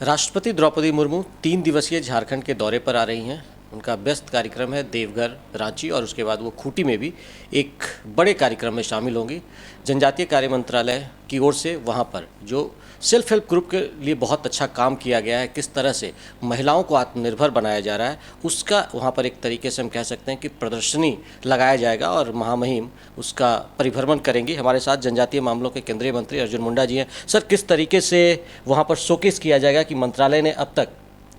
राष्ट्रपति द्रौपदी मुर्मू 3 दिवसीय झारखंड के दौरे पर आ रही हैं। उनका व्यस्त कार्यक्रम है देवघर, रांची और उसके बाद वो खूंटी में भी एक बड़े कार्यक्रम में शामिल होंगी। जनजातीय कार्य मंत्रालय की ओर से वहाँ पर जो सेल्फ हेल्प ग्रुप के लिए बहुत अच्छा काम किया गया है, किस तरह से महिलाओं को आत्मनिर्भर बनाया जा रहा है, उसका वहाँ पर एक तरीके से हम कह सकते हैं कि प्रदर्शनी लगाया जाएगा और महामहिम उसका परिभ्रमण करेंगी। हमारे साथ जनजातीय मामलों के केंद्रीय मंत्री अर्जुन मुंडा जी हैं। सर, किस तरीके से वहाँ पर शोकेस किया जाएगा कि मंत्रालय ने अब तक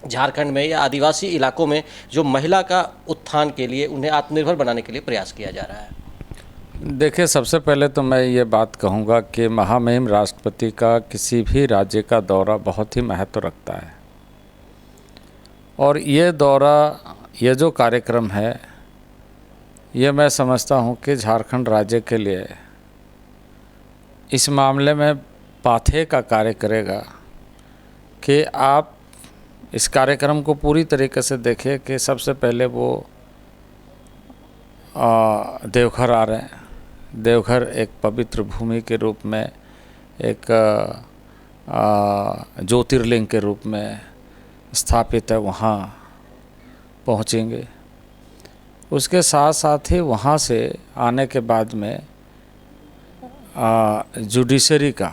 झारखंड में या आदिवासी इलाकों में जो महिला का उत्थान के लिए, उन्हें आत्मनिर्भर बनाने के लिए प्रयास किया जा रहा है? देखिए, सबसे पहले तो मैं ये बात कहूँगा कि महामहिम राष्ट्रपति का किसी भी राज्य का दौरा बहुत ही महत्व रखता है और ये दौरा, ये जो कार्यक्रम है, ये मैं समझता हूँ कि झारखंड राज्य के लिए इस मामले में पाथे का कार्य करेगा कि आप इस कार्यक्रम को पूरी तरीके से देखें कि सबसे पहले वो देवघर आ रहे हैं। देवघर एक पवित्र भूमि के रूप में, एक ज्योतिर्लिंग के रूप में स्थापित है, वहाँ पहुँचेंगे। उसके साथ साथ ही वहाँ से आने के बाद में जुडिशरी का,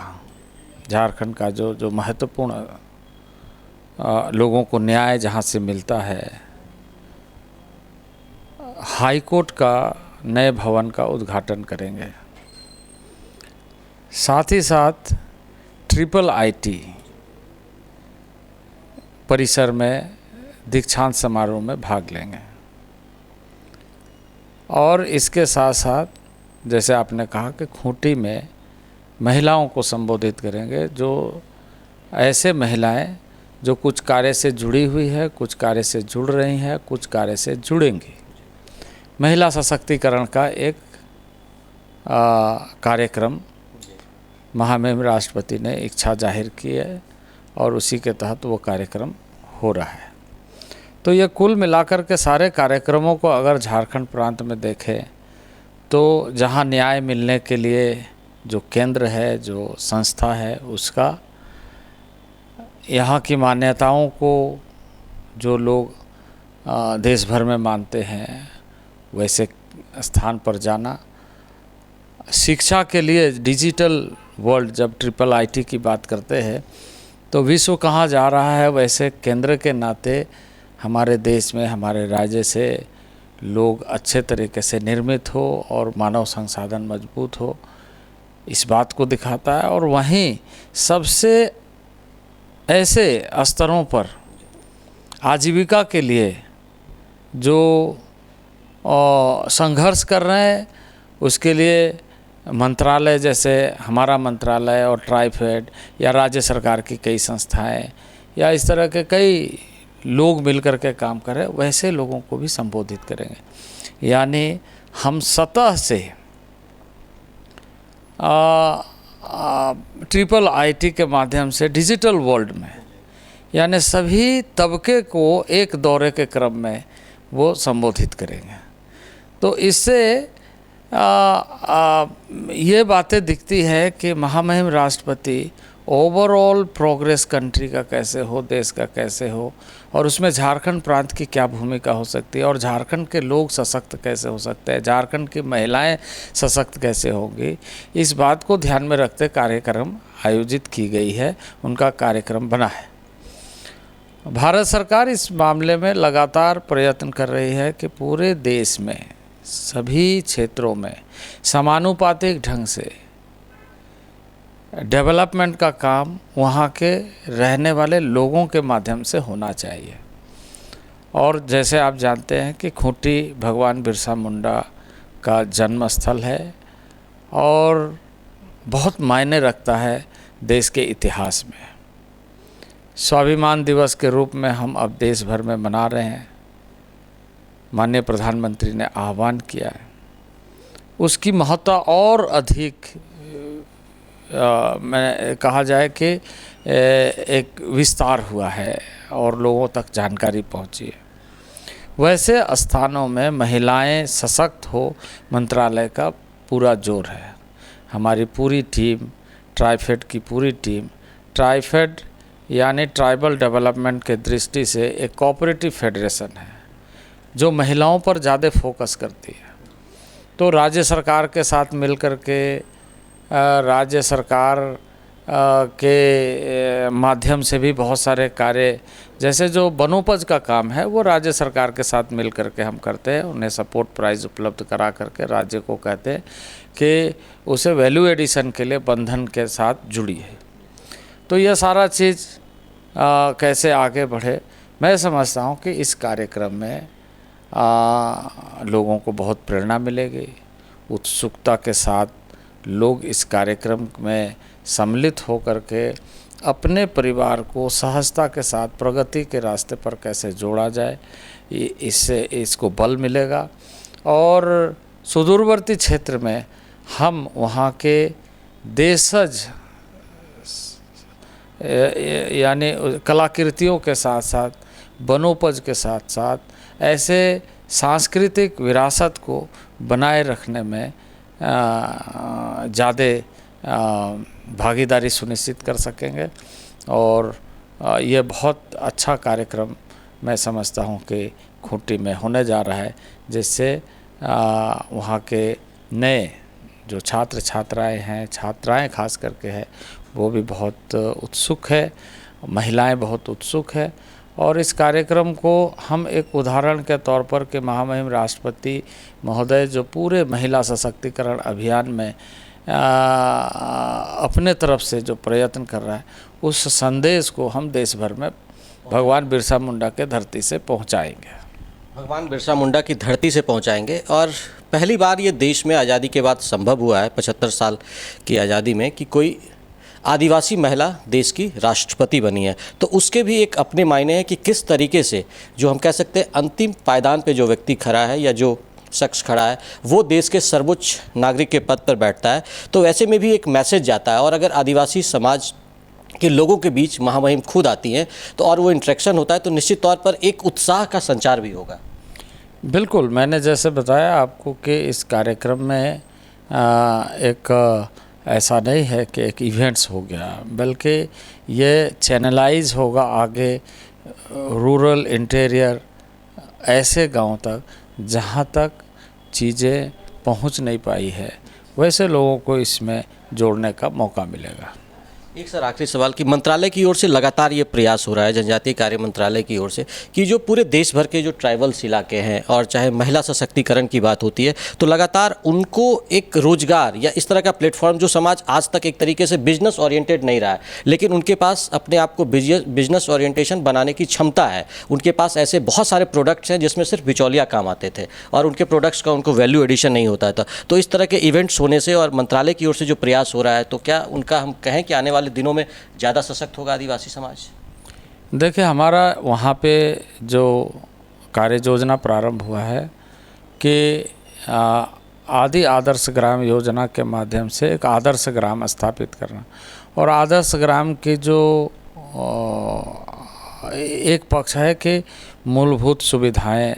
झारखंड का जो महत्वपूर्ण लोगों को न्याय जहाँ से मिलता है, हाई कोर्ट का नए भवन का उद्घाटन करेंगे। साथ ही साथ IIIT परिसर में दीक्षांत समारोह में भाग लेंगे और इसके साथ साथ जैसे आपने कहा कि खूंटी में महिलाओं को संबोधित करेंगे, जो ऐसे महिलाएं जो कुछ कार्य से जुड़ी हुई है, कुछ कार्य से जुड़ रही हैं, कुछ कार्य से जुड़ेंगी। महिला सशक्तिकरण का एक कार्यक्रम महामहिम राष्ट्रपति ने इच्छा जाहिर की है और उसी के तहत वो कार्यक्रम हो रहा है। तो ये कुल मिलाकर के सारे कार्यक्रमों को अगर झारखंड प्रांत में देखें तो जहाँ न्याय मिलने के लिए जो केंद्र है, जो संस्था है, उसका, यहाँ की मान्यताओं को जो लोग देश भर में मानते हैं वैसे स्थान पर जाना, शिक्षा के लिए डिजिटल वर्ल्ड, जब IIIT की बात करते हैं तो विश्व कहाँ जा रहा है, वैसे केंद्र के नाते हमारे देश में, हमारे राज्य से लोग अच्छे तरीके से निर्मित हो और मानव संसाधन मजबूत हो, इस बात को दिखाता है। और वहीं सबसे ऐसे स्तरों पर आजीविका के लिए जो संघर्ष कर रहे हैं, उसके लिए मंत्रालय, जैसे हमारा मंत्रालय और ट्राइफेड या राज्य सरकार की कई संस्थाएं या इस तरह के कई लोग मिलकर के काम कर रहे हैं, वैसे लोगों को भी संबोधित करेंगे। यानी हम सतह से IIIT के माध्यम से डिजिटल वर्ल्ड में, यानी सभी तबके को एक दौरे के क्रम में वो संबोधित करेंगे। तो इससे ये बातें दिखती है कि महामहिम राष्ट्रपति ओवरऑल प्रोग्रेस कंट्री का कैसे हो, देश का कैसे हो, और उसमें झारखंड प्रांत की क्या भूमिका हो सकती है और झारखंड के लोग सशक्त कैसे हो सकते हैं, झारखंड की महिलाएं सशक्त कैसे होंगी, इस बात को ध्यान में रखते कार्यक्रम आयोजित की गई है, उनका कार्यक्रम बना है। भारत सरकार इस मामले में लगातार प्रयत्न कर रही है कि पूरे देश में सभी क्षेत्रों में समानुपातिक ढंग से डेवलपमेंट का काम वहाँ के रहने वाले लोगों के माध्यम से होना चाहिए। और जैसे आप जानते हैं कि खूंटी भगवान बिरसा मुंडा का जन्म स्थल है और बहुत मायने रखता है देश के इतिहास में। स्वाभिमान दिवस के रूप में हम अब देश भर में मना रहे हैं। माननीय प्रधानमंत्री ने आह्वान किया है, उसकी महत्ता और अधिक मैं कहा जाए कि एक विस्तार हुआ है और लोगों तक जानकारी पहुंची है। वैसे स्थानों में महिलाएं सशक्त हो, मंत्रालय का पूरा जोर है। हमारी पूरी टीम, ट्राइफेड की पूरी टीम, ट्राइफेड यानी ट्राइबल डेवलपमेंट के दृष्टि से एक कोऑपरेटिव फेडरेशन है जो महिलाओं पर ज़्यादा फोकस करती है। तो राज्य सरकार के साथ मिलकर के राज्य सरकार के माध्यम से भी बहुत सारे कार्य, जैसे जो वनोपज का काम है वो राज्य सरकार के साथ मिल करके हम करते हैं। उन्हें सपोर्ट प्राइस उपलब्ध करा करके राज्य को कहते हैं कि उसे वैल्यू एडिशन के लिए बंधन के साथ जुड़ी है। तो यह सारा चीज़ कैसे आगे बढ़े, मैं समझता हूँ कि इस कार्यक्रम में लोगों को बहुत प्रेरणा मिलेगी। उत्सुकता के साथ लोग इस कार्यक्रम में सम्मिलित होकर के अपने परिवार को सहजता के साथ प्रगति के रास्ते पर कैसे जोड़ा जाए, इससे इसको बल मिलेगा। और सुदूरवर्ती क्षेत्र में हम वहाँ के देशज यानी कलाकृतियों के साथ साथ वनोपज के साथ साथ ऐसे सांस्कृतिक विरासत को बनाए रखने में ज़्यादा भागीदारी सुनिश्चित कर सकेंगे। और ये बहुत अच्छा कार्यक्रम मैं समझता हूँ कि खूंटी में होने जा रहा है, जिससे वहाँ के नए जो छात्र छात्राएं हैं, छात्राएं खास करके है, वो भी बहुत उत्सुक है, महिलाएं बहुत उत्सुक है। और इस कार्यक्रम को हम एक उदाहरण के तौर पर कि महामहिम राष्ट्रपति महोदय जो पूरे महिला सशक्तिकरण अभियान में अपने तरफ से जो प्रयत्न कर रहा है, उस संदेश को हम देश भर में भगवान बिरसा मुंडा के धरती से पहुंचाएंगे। भगवान बिरसा मुंडा की धरती से पहुंचाएंगे। और पहली बार ये देश में आज़ादी के बाद संभव हुआ है, 75 साल की आज़ादी में, कि कोई आदिवासी महिला देश की राष्ट्रपति बनी है। तो उसके भी एक अपने मायने हैं कि किस तरीके से जो हम कह सकते हैं अंतिम पायदान पे जो व्यक्ति खड़ा है या जो शख्स खड़ा है वो देश के सर्वोच्च नागरिक के पद पर बैठता है। तो वैसे में भी एक मैसेज जाता है। और अगर आदिवासी समाज के लोगों के बीच महामहिम खुद आती हैं तो और वो इंटरेक्शन होता है तो निश्चित तौर पर एक उत्साह का संचार भी होगा। बिल्कुल, मैंने जैसे बताया आपको कि इस कार्यक्रम में एक ऐसा नहीं है कि एक इवेंट्स हो गया, बल्कि ये चैनलाइज होगा आगे रूरल इंटीरियर ऐसे गांव तक जहां तक चीज़ें पहुंच नहीं पाई है, वैसे लोगों को इसमें जोड़ने का मौका मिलेगा। एक सर आखिरी सवाल कि मंत्रालय की ओर से लगातार ये प्रयास हो रहा है, जनजातीय कार्य मंत्रालय की ओर से, कि जो पूरे देश भर के जो ट्राइबल्स इलाके हैं और चाहे महिला सशक्तिकरण की बात होती है तो लगातार उनको एक रोजगार या इस तरह का प्लेटफॉर्म, जो समाज आज तक एक तरीके से बिजनेस ओरिएंटेड नहीं रहा है, लेकिन उनके पास अपने आप को बिजनेस ओरिएंटेशन बनाने की क्षमता है। उनके पास ऐसे बहुत सारे प्रोडक्ट्स हैं जिसमें सिर्फ बिचौलिया काम आते थे और उनके प्रोडक्ट्स का उनको वैल्यू एडिशन नहीं होता था। तो इस तरह के इवेंट्स होने से और मंत्रालय की ओर से जो प्रयास हो रहा है, तो क्या उनका हम कहें कि आने वाले दिनों में ज़्यादा सशक्त होगा आदिवासी समाज? देखिए, हमारा वहाँ पे जो कार्य योजना प्रारंभ हुआ है कि आदि आदर्श ग्राम योजना के माध्यम से एक आदर्श ग्राम स्थापित करना। और आदर्श ग्राम की जो एक पक्ष है कि मूलभूत सुविधाएं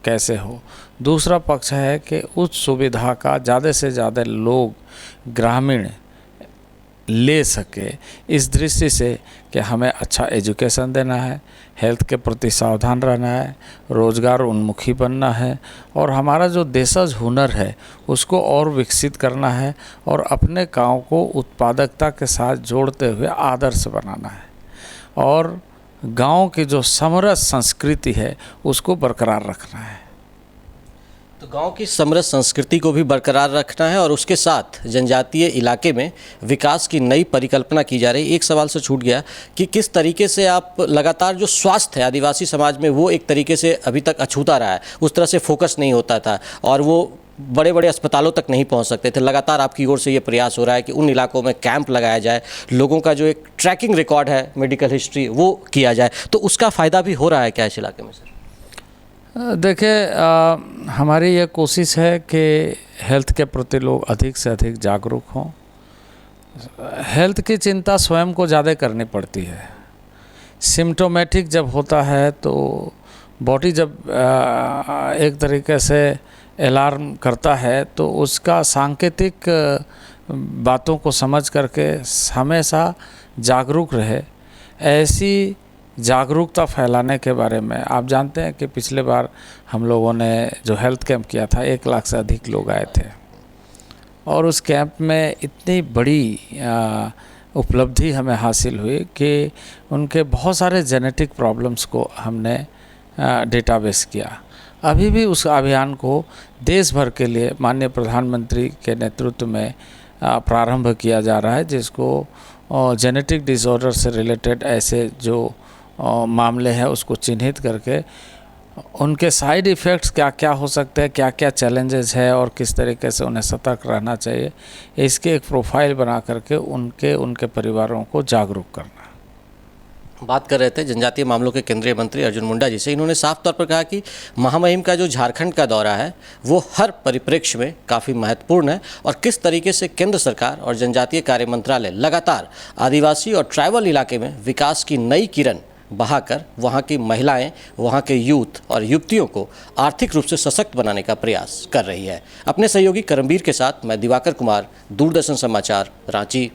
कैसे हो, दूसरा पक्ष है कि उस सुविधा का ज़्यादा से ज़्यादा लोग ग्रामीण ले सके, इस दृष्टि से कि हमें अच्छा एजुकेशन देना है, हेल्थ के प्रति सावधान रहना है, रोज़गार उन्मुखी बनना है और हमारा जो देशज हुनर है उसको और विकसित करना है और अपने गांव को उत्पादकता के साथ जोड़ते हुए आदर्श बनाना है और गांव की जो समरस संस्कृति है उसको बरकरार रखना है। तो गांव की समृद्ध संस्कृति को भी बरकरार रखना है और उसके साथ जनजातीय इलाके में विकास की नई परिकल्पना की जा रही। एक सवाल से छूट गया कि किस तरीके से आप लगातार जो स्वास्थ्य है आदिवासी समाज में वो एक तरीके से अभी तक अछूता रहा है, उस तरह से फोकस नहीं होता था और वो बड़े बड़े अस्पतालों तक नहीं पहुंच सकते थे। लगातार आपकी ओर से ये प्रयास हो रहा है कि उन इलाकों में कैंप लगाया जाए, लोगों का जो एक ट्रैकिंग रिकॉर्ड है मेडिकल हिस्ट्री वो किया जाए, तो उसका फ़ायदा भी हो रहा है क्या इस इलाके में सर? देखिए, हमारी ये कोशिश है कि हेल्थ के प्रति लोग अधिक से अधिक जागरूक हों। हेल्थ की चिंता स्वयं को ज़्यादा करनी पड़ती है। सिम्टोमेटिक जब होता है तो बॉडी जब एक तरीके से अलार्म करता है तो उसका सांकेतिक बातों को समझ करके हमेशा जागरूक रहे। ऐसी जागरूकता फैलाने के बारे में। आप जानते हैं कि पिछले बार हम लोगों ने जो हेल्थ कैंप किया था 1 लाख से अधिक लोग आए थे और उस कैंप में इतनी बड़ी उपलब्धि हमें हासिल हुई कि उनके बहुत सारे जेनेटिक प्रॉब्लम्स को हमने डेटाबेस किया। अभी भी उस अभियान को देश भर के लिए माननीय प्रधानमंत्री के नेतृत्व में प्रारंभ किया जा रहा है, जिसको जेनेटिक डिसऑर्डर से रिलेटेड ऐसे जो मामले हैं उसको चिन्हित करके उनके साइड इफ़ेक्ट्स क्या क्या हो सकते हैं, क्या क्या चैलेंजेस है और किस तरीके से उन्हें सतर्क रहना चाहिए, इसके एक प्रोफाइल बना करके उनके परिवारों को जागरूक करना। बात कर रहे थे जनजातीय मामलों के केंद्रीय मंत्री अर्जुन मुंडा जी से। इन्होंने साफ तौर पर कहा कि महामहिम का जो झारखंड का दौरा है वो हर परिप्रेक्ष्य में काफ़ी महत्वपूर्ण है और किस तरीके से केंद्र सरकार और जनजातीय कार्य मंत्रालय लगातार आदिवासी और ट्राइबल इलाके में विकास की नई किरण बहाकर वहाँ की महिलाएं, वहाँ के यूथ और युवतियों को आर्थिक रूप से सशक्त बनाने का प्रयास कर रही है। अपने सहयोगी करमबीर के साथ मैं दिवाकर कुमार, दूरदर्शन समाचार, रांची।